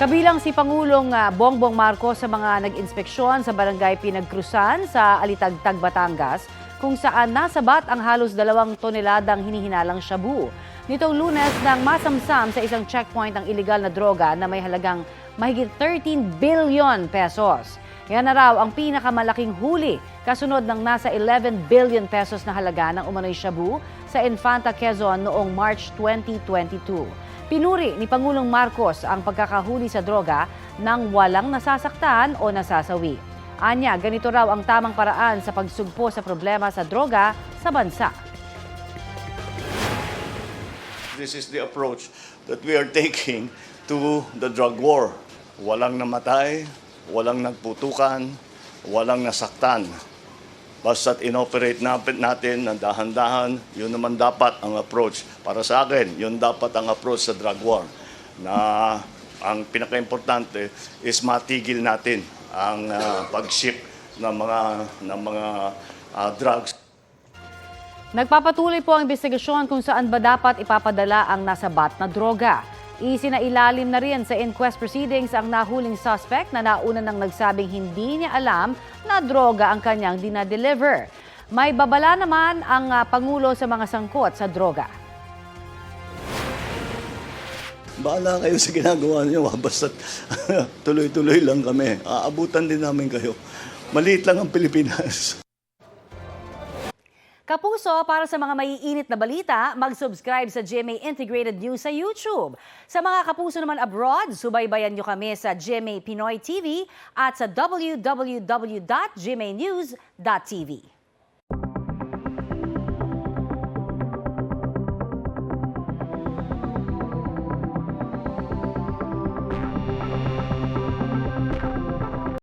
Kabilang si Pangulong Bongbong Marcos sa mga nag-inspeksyon sa barangay Pinagkrusan sa Alitagtag, Batangas, kung saan nasabat ang halos 2 toneladang hinihinalang shabu. Nitong Lunes nang masamsam sa isang checkpoint ang iligal na droga na may halagang mahigit 13 billion pesos. Yan na raw ang pinakamalaking huli kasunod ng nasa 11 billion pesos na halaga ng umano'y shabu sa Infanta, Quezon noong March 2022. Pinuri ni Pangulong Marcos ang pagkakahuli sa droga nang walang nasasaktan o nasasawi. Anya, ganito raw ang tamang paraan sa pagsugpo sa problema sa droga sa bansa. This is the approach that we are taking to the drug war. Walang namatay, walang nagputukan, walang nasaktan. Basta't inoperate natin ng dahan-dahan, yun naman dapat ang approach. Para sa akin, yun dapat ang approach sa drug war. Na ang pinaka-importante is matigil natin ang pag-ship ng mga drugs. Nagpapatuloy po ang investigasyon kung saan ba dapat ipapadala ang nasabat na droga. Isinailalim na rin sa inquest proceedings ang nahuling suspect na nauna nang nagsabing hindi niya alam na droga ang kanyang dinadeliver. May babala naman ang Pangulo sa mga sangkot sa droga. Bahala kayo sa ginagawa niyo, basta tuloy-tuloy lang kami. Aabutan din namin kayo. Maliit lang ang Pilipinas. Kapuso, para sa mga maiinit na balita, mag-subscribe sa GMA Integrated News sa YouTube. Sa mga kapuso naman abroad, subaybayan nyo kami sa GMA Pinoy TV at sa www.gmanews.tv.